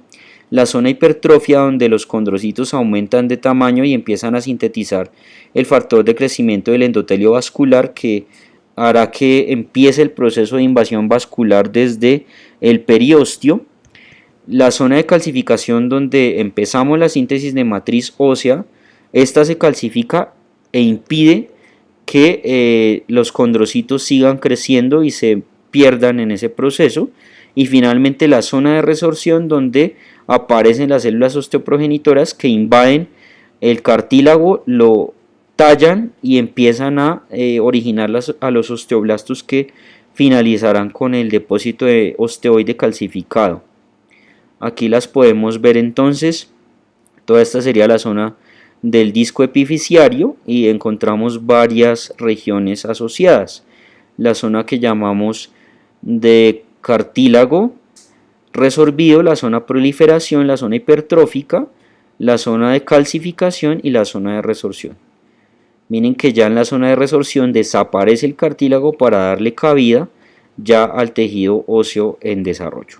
la zona hipertrofia, donde los condrocitos aumentan de tamaño y empiezan a sintetizar el factor de crecimiento del endotelio vascular, que hará que empiece el proceso de invasión vascular desde el periósteo. La zona de calcificación, donde empezamos la síntesis de matriz ósea, esta se calcifica e impide que los condrocitos sigan creciendo y se pierdan en ese proceso. Y finalmente la zona de resorción, donde aparecen las células osteoprogenitoras que invaden el cartílago, lo tallan y empiezan a originar a los osteoblastos, que finalizarán con el depósito de osteoide calcificado. Aquí las podemos ver entonces. Toda esta sería la zona del disco epifisiario y encontramos varias regiones asociadas. La zona que llamamos de cartílago resorbido, la zona proliferación, la zona hipertrófica, la zona de calcificación y la zona de resorción. Miren que ya en la zona de resorción desaparece el cartílago para darle cabida ya al tejido óseo en desarrollo.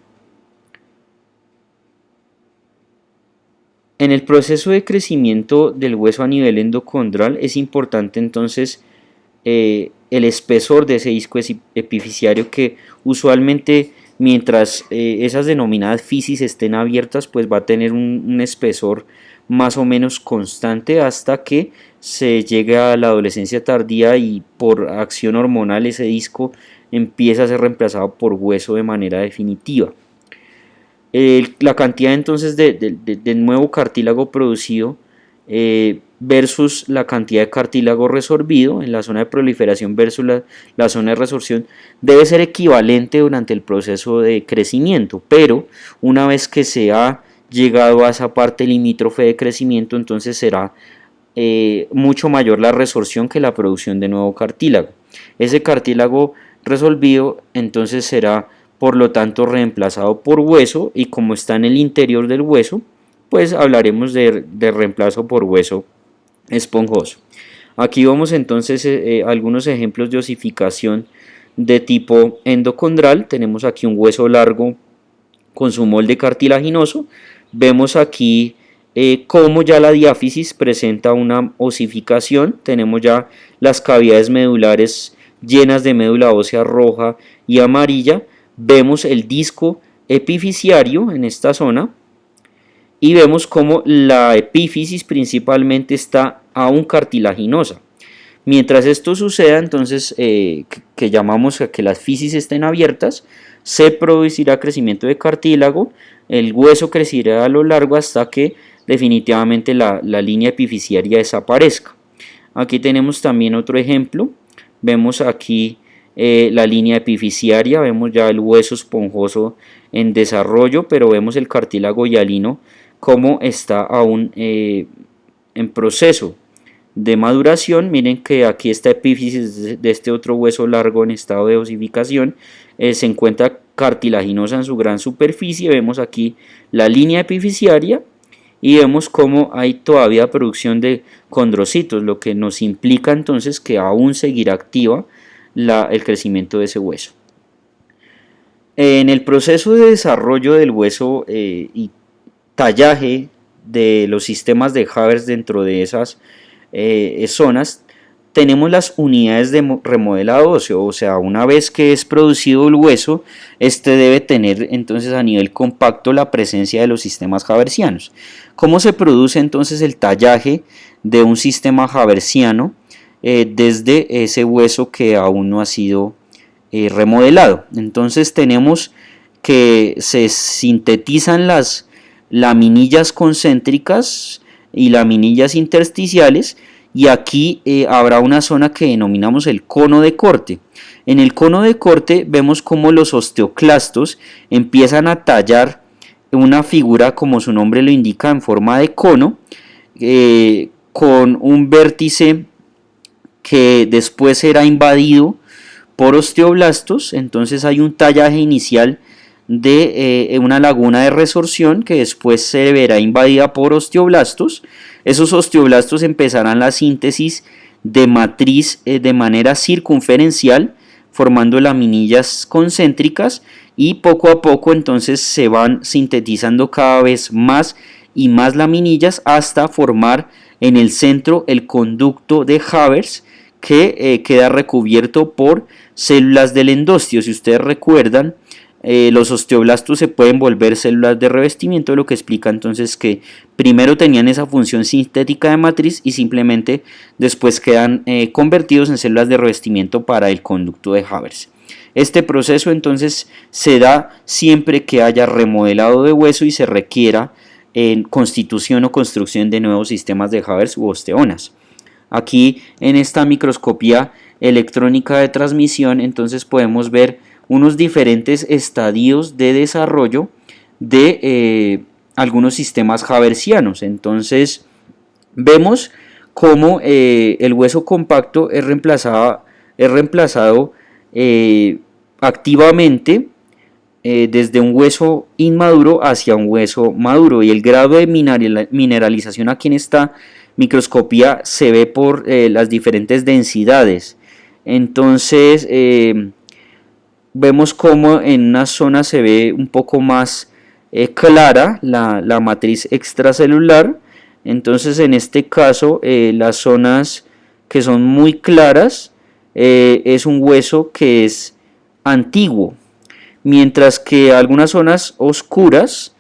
En el proceso de crecimiento del hueso a nivel endocondral es importante entonces el espesor de ese disco epifisiario, que usualmente mientras esas denominadas fisis estén abiertas, pues va a tener un espesor más o menos constante hasta que se llegue a la adolescencia tardía y por acción hormonal ese disco empieza a ser reemplazado por hueso de manera definitiva. La cantidad entonces de nuevo cartílago producido versus la cantidad de cartílago resorbido en la zona de proliferación versus la zona de resorción debe ser equivalente durante el proceso de crecimiento, pero una vez que se ha llegado a esa parte limítrofe de crecimiento, entonces será mucho mayor la resorción que la producción de nuevo cartílago. Ese cartílago resorbido entonces será por lo tanto reemplazado por hueso, y como está en el interior del hueso, pues hablaremos de reemplazo por hueso esponjoso. Aquí vamos entonces algunos ejemplos de osificación de tipo endocondral. Tenemos aquí un hueso largo con su molde cartilaginoso. Vemos aquí cómo ya la diáfisis presenta una osificación. Tenemos ya las cavidades medulares llenas de médula ósea roja y amarilla. Vemos el disco epifisiario en esta zona y vemos cómo la epífisis principalmente está aún cartilaginosa. Mientras esto suceda, entonces, que llamamos a que las fisis estén abiertas, se producirá crecimiento de cartílago, el hueso crecerá a lo largo hasta que definitivamente la línea epifisiaria desaparezca. Aquí tenemos también otro ejemplo. Vemos aquí la línea epifisiaria, vemos ya el hueso esponjoso en desarrollo, pero vemos el cartílago hialino como está aún en proceso de maduración. Miren que aquí esta epífisis de este otro hueso largo en estado de osificación se encuentra cartilaginosa en su gran superficie. Vemos aquí la línea epifisiaria y vemos cómo hay todavía producción de condrocitos, lo que nos implica entonces que aún seguirá activa el crecimiento de ese hueso. En el proceso de desarrollo del hueso y tallaje de los sistemas de Haber dentro de esas zonas, tenemos las unidades de remodelado óseo. O sea, una vez que es producido el hueso, este debe tener entonces a nivel compacto la presencia de los sistemas haversianos. ¿Cómo se produce entonces el tallaje de un sistema haversiano desde ese hueso que aún no ha sido remodelado? Entonces tenemos que se sintetizan las laminillas concéntricas y laminillas intersticiales, y aquí habrá una zona que denominamos el cono de corte. En el cono de corte vemos cómo los osteoclastos empiezan a tallar una figura, como su nombre lo indica, en forma de cono, con un vértice que después será invadido por osteoblastos. Entonces hay un tallaje inicial de una laguna de resorción que después se verá invadida por osteoblastos. Esos osteoblastos empezarán la síntesis de matriz de manera circunferencial, formando laminillas concéntricas, y poco a poco entonces se van sintetizando cada vez más y más laminillas hasta formar en el centro el conducto de Haber, que queda recubierto por células del endostio. Si ustedes recuerdan, los osteoblastos se pueden volver células de revestimiento, lo que explica entonces que primero tenían esa función sintética de matriz y simplemente después quedan convertidos en células de revestimiento para el conducto de Haber. Este proceso entonces se da siempre que haya remodelado de hueso y se requiera en constitución o construcción de nuevos sistemas de Haber u osteonas. Aquí en esta microscopía electrónica de transmisión entonces podemos ver unos diferentes estadios de desarrollo de algunos sistemas habersianos. Entonces vemos cómo el hueso compacto es reemplazado activamente desde un hueso inmaduro hacia un hueso maduro, y el grado de mineralización aquí en esta microscopía se ve por las diferentes densidades. Entonces vemos como en una zona se ve un poco más clara la matriz extracelular. Entonces en este caso las zonas que son muy claras es un hueso que es antiguo, mientras que algunas zonas oscuras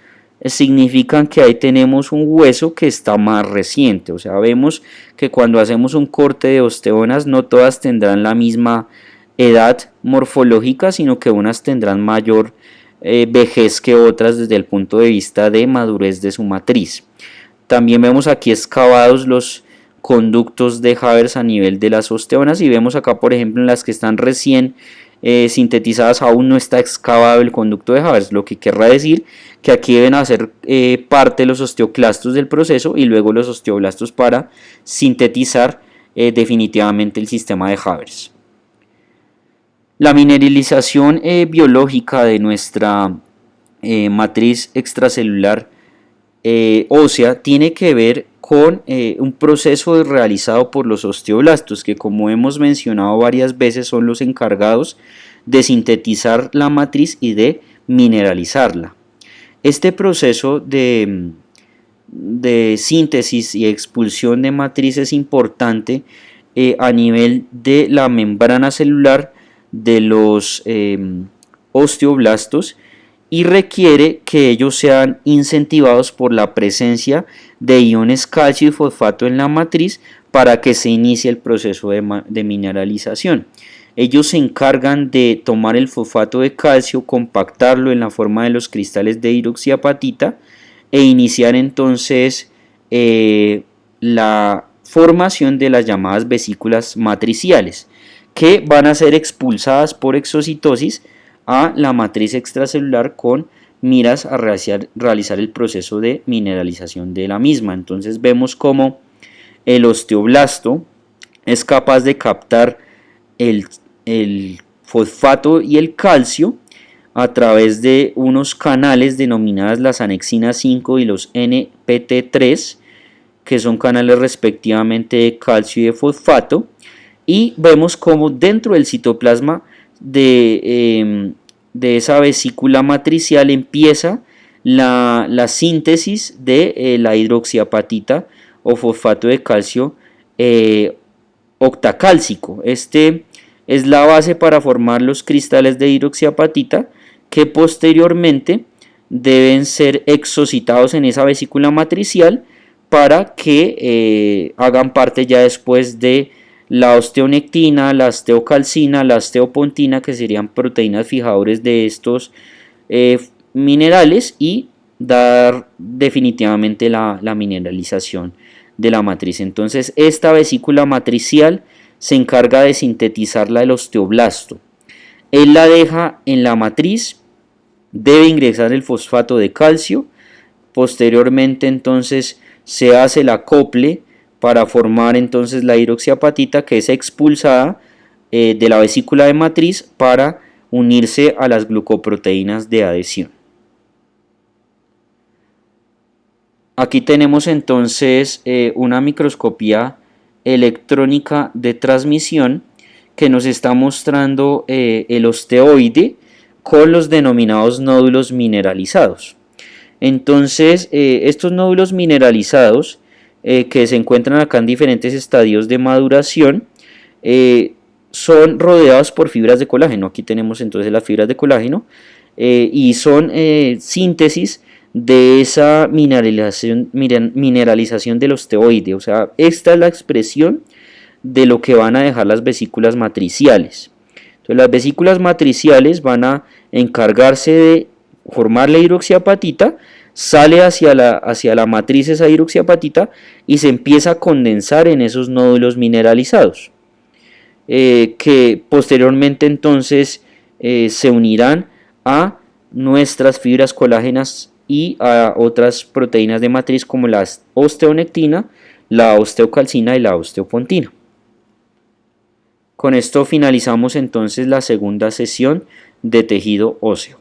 significan que ahí tenemos un hueso que está más reciente. O sea, vemos que cuando hacemos un corte de osteonas no todas tendrán la misma edad morfológica, sino que unas tendrán mayor vejez que otras desde el punto de vista de madurez de su matriz. También vemos aquí excavados los conductos de Haber a nivel de las osteonas, y vemos acá, por ejemplo, en las que están recién sintetizadas aún no está excavado el conducto de Haber, lo que querrá decir que aquí deben hacer parte los osteoclastos del proceso y luego los osteoblastos para sintetizar definitivamente el sistema de Haber. La mineralización biológica de nuestra matriz extracelular ósea tiene que ver con un proceso realizado por los osteoblastos, que, como hemos mencionado varias veces, son los encargados de sintetizar la matriz y de mineralizarla. Este proceso de síntesis y expulsión de matriz es importante a nivel de la membrana celular de los osteoblastos, y requiere que ellos sean incentivados por la presencia de iones calcio y fosfato en la matriz para que se inicie el proceso de mineralización. Ellos se encargan de tomar el fosfato de calcio, compactarlo en la forma de los cristales de hidroxiapatita e iniciar entonces la formación de las llamadas vesículas matriciales, que van a ser expulsadas por exocitosis a la matriz extracelular con miras a realizar el proceso de mineralización de la misma. Entonces vemos cómo el osteoblasto es capaz de captar el fosfato y el calcio a través de unos canales denominadas las anexinas 5 y los NPT3, que son canales respectivamente de calcio y de fosfato, y vemos cómo dentro del citoplasma de esa vesícula matricial empieza la síntesis de la hidroxiapatita o fosfato de calcio octacálcico. Este es la base para formar los cristales de hidroxiapatita, que posteriormente deben ser exocitados en esa vesícula matricial para que hagan parte ya después de la osteonectina, la osteocalcina, la osteopontina, que serían proteínas fijadores de estos minerales, y dar definitivamente la mineralización de la matriz. Entonces esta vesícula matricial se encarga de sintetizarla el osteoblasto. Él la deja en la matriz debe ingresar el fosfato de calcio. Posteriormente entonces se hace el acople para formar entonces la hidroxiapatita, que es expulsada de la vesícula de matriz para unirse a las glucoproteínas de adhesión. Aquí tenemos entonces una microscopía electrónica de transmisión que nos está mostrando el osteoide con los denominados nódulos mineralizados. Entonces, estos nódulos mineralizados que se encuentran acá en diferentes estadios de maduración son rodeados por fibras de colágeno. Aquí tenemos entonces las fibras de colágeno y son síntesis de esa mineralización del osteoide. O sea, esta es la expresión de lo que van a dejar las vesículas matriciales. Entonces, las vesículas matriciales van a encargarse de formar la hidroxiapatita, sale hacia la matriz esa hidroxiapatita y se empieza a condensar en esos nódulos mineralizados, que posteriormente entonces se unirán a nuestras fibras colágenas y a otras proteínas de matriz como la osteonectina, la osteocalcina y la osteopontina. Con esto finalizamos entonces la segunda sesión de tejido óseo.